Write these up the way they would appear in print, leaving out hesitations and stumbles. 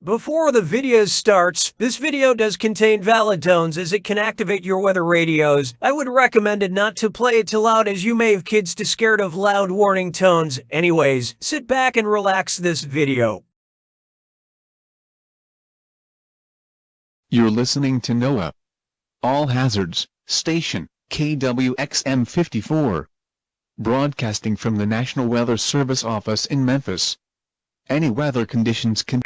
Before the video starts, this video does contain valid tones as it can activate your weather radios. I would recommend it not to play it too loud as you may have kids too scared of loud warning tones. Anyways, sit back and relax this video. You're listening to NOAA. All Hazards, Station, KWXM 54. Broadcasting from the National Weather Service office in Memphis. Any weather conditions can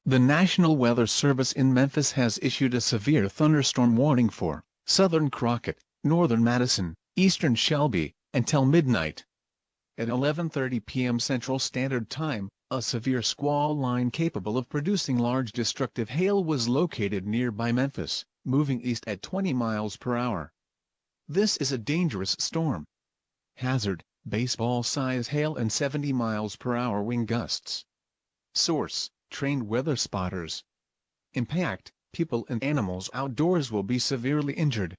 The National Weather Service in Memphis has issued a severe thunderstorm warning for southern Crockett, northern Madison, eastern Shelby, until midnight. At 11:30 p.m. Central Standard Time, a severe squall line capable of producing large destructive hail was located nearby Memphis, moving east at 20 miles per hour. This is a dangerous storm. Hazard, baseball-size hail and 70 miles per hour wind gusts. Source: trained weather spotters. Impact: people and animals outdoors will be severely injured.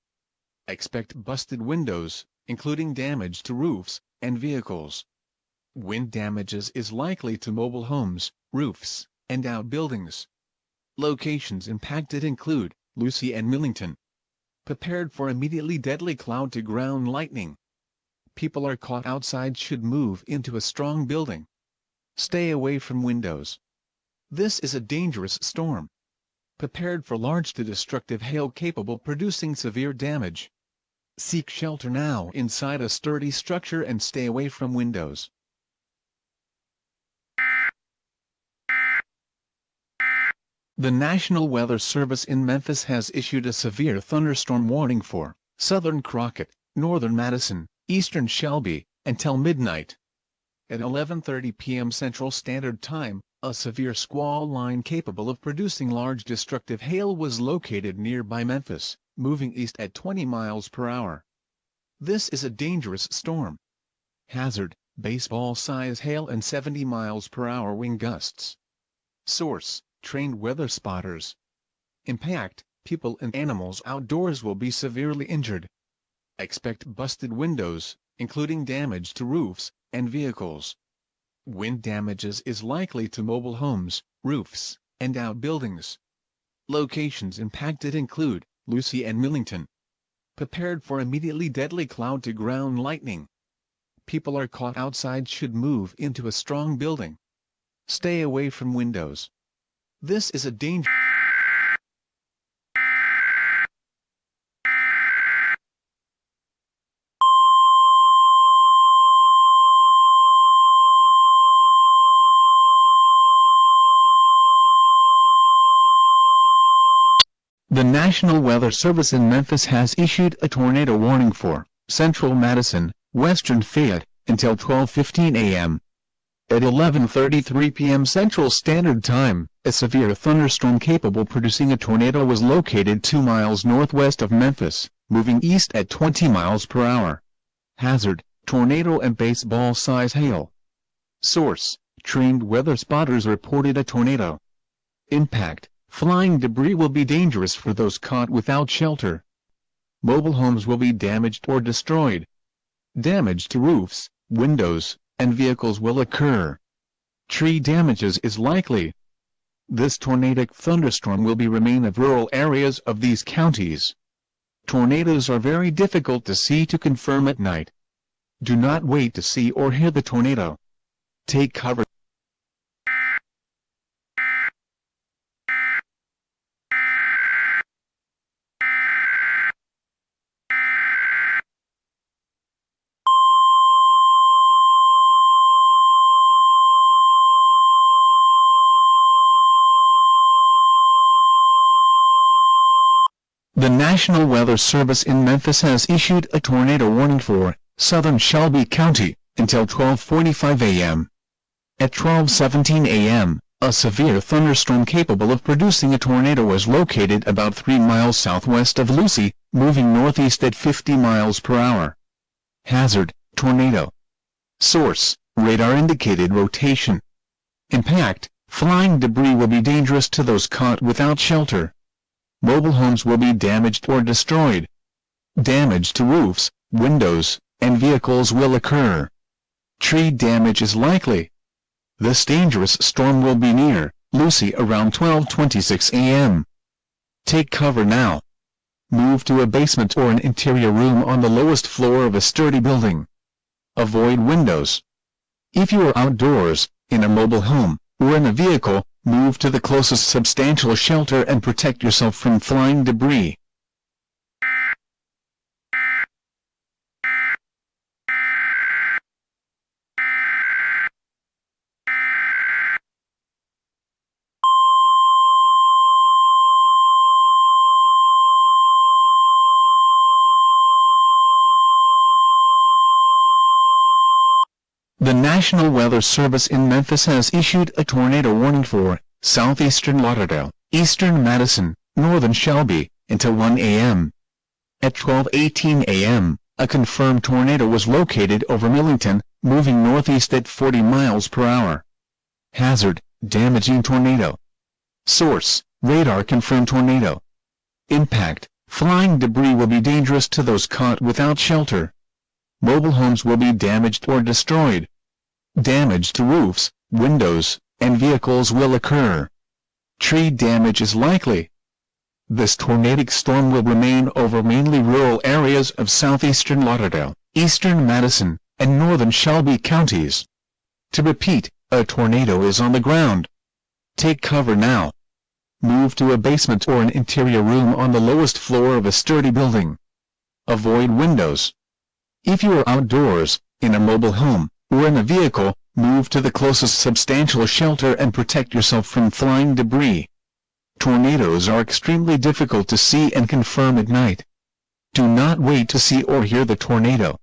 Expect busted windows, including damage to roofs and vehicles. Wind damages is likely to mobile homes, roofs, and outbuildings. Locations impacted include Lucy and Millington. Prepared for immediately deadly cloud-to-ground lightning. People are caught outside should move into a strong building. Stay away from windows. This is a dangerous storm. Prepared for large to destructive hail capable producing severe damage. Seek shelter now inside a sturdy structure and stay away from windows. The National Weather Service in Memphis has issued a severe thunderstorm warning for southern Crockett, northern Madison, eastern Shelby, until midnight. At 11:30 p.m. Central Standard Time, a severe squall line capable of producing large destructive hail was located nearby Memphis, moving east at 20 miles per hour. This is a dangerous storm. Hazard: baseball-size hail and 70 miles per hour wind gusts. Source: trained weather spotters. Impact: people and animals outdoors will be severely injured. Expect busted windows, including damage to roofs and vehicles. Wind damages is likely to mobile homes, roofs, and outbuildings. Locations impacted include Lucy and Millington. Prepared for immediately deadly cloud-to-ground lightning. People are caught outside should move into a strong building. Stay away from windows. This is a danger. The National Weather Service in Memphis has issued a tornado warning for central Madison, western Fayette, until 12:15 a.m. At 11:33 p.m. Central Standard Time, a severe thunderstorm capable producing a tornado was located 2 miles northwest of Memphis, moving east at 20 miles per hour. Hazard: tornado and baseball-size hail. Source: trained weather spotters reported a tornado. Impact: flying debris will be dangerous for those caught without shelter. Mobile homes will be damaged or destroyed. Damage to roofs, windows, and vehicles will occur. Tree damages is likely. This tornadic thunderstorm will remain of rural areas of these counties. Tornadoes are very difficult to see to confirm at night. Do not wait to see or hear the tornado. Take cover. The National Weather Service in Memphis has issued a tornado warning for southern Shelby County until 12:45 a.m. At 12:17 a.m., a severe thunderstorm capable of producing a tornado was located about 3 miles southwest of Lucy, moving northeast at 50 miles per hour. Hazard: tornado. Source: radar indicated rotation. Impact: Flying debris will be dangerous to those caught without shelter. Mobile homes will be damaged or destroyed. Damage to roofs, windows, and vehicles will occur. Tree damage is likely. This dangerous storm will be near Lucy around 12:26 a.m. Take cover now. Move to a basement or an interior room on the lowest floor of a sturdy building. Avoid windows. If you are outdoors, in a mobile home, or in a vehicle, move to the closest substantial shelter and protect yourself from flying debris. The National Weather Service in Memphis has issued a tornado warning for southeastern Lauderdale, eastern Madison, northern Shelby, until 1 a.m. At 12:18 a.m., a confirmed tornado was located over Millington, moving northeast at 40 miles per hour. Hazard: damaging tornado. Source: radar confirmed tornado. Impact: flying debris will be dangerous to those caught without shelter. Mobile homes will be damaged or destroyed. Damage to roofs, windows, and vehicles will occur. Tree damage is likely. This tornadic storm will remain over mainly rural areas of southeastern Lauderdale, eastern Madison, and northern Shelby counties. To repeat, a tornado is on the ground. Take cover now. Move to a basement or an interior room on the lowest floor of a sturdy building. Avoid windows. If you are outdoors, in a mobile home, or in a vehicle, move to the closest substantial shelter and protect yourself from flying debris. Tornadoes are extremely difficult to see and confirm at night. Do not wait to see or hear the tornado.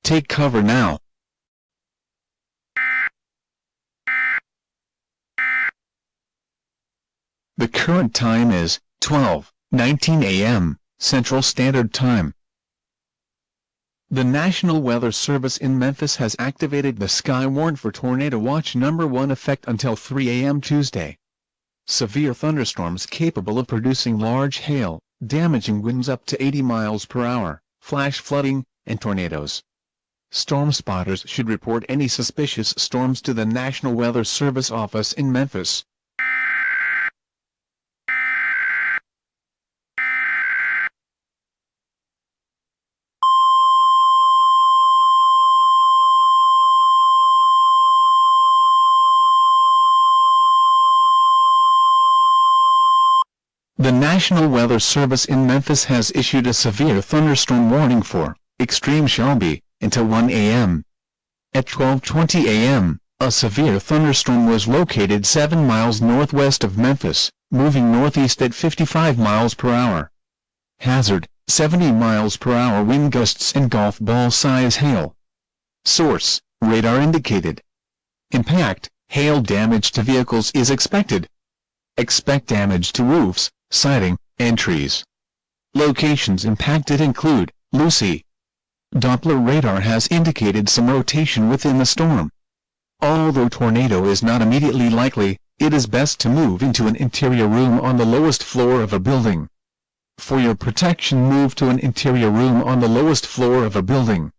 Take cover now. The current time is 12:19 a.m. Central Standard Time. The National Weather Service in Memphis has activated the Sky Warn for Tornado Watch number 1 effect until 3 a.m. Tuesday. Severe thunderstorms capable of producing large hail, damaging winds up to 80 miles per hour, flash flooding, and tornadoes. Storm spotters should report any suspicious storms to the National Weather Service office in Memphis. The National Weather Service in Memphis has issued a severe thunderstorm warning for extreme Shelby until 1 a.m. At 12:20 a.m., a severe thunderstorm was located 7 miles northwest of Memphis, moving northeast at 55 miles per hour. Hazard: 70 miles per hour wind gusts and golf ball size hail. Source: radar indicated. Impact: hail damage to vehicles is expected. Expect damage to roofs, siding, and trees. Locations impacted include Lucy. Doppler radar has indicated some rotation within the storm. Although tornado is not immediately likely, it is best to move into an interior room on the lowest floor of a building. For your protection, move to an interior room on the lowest floor of a building.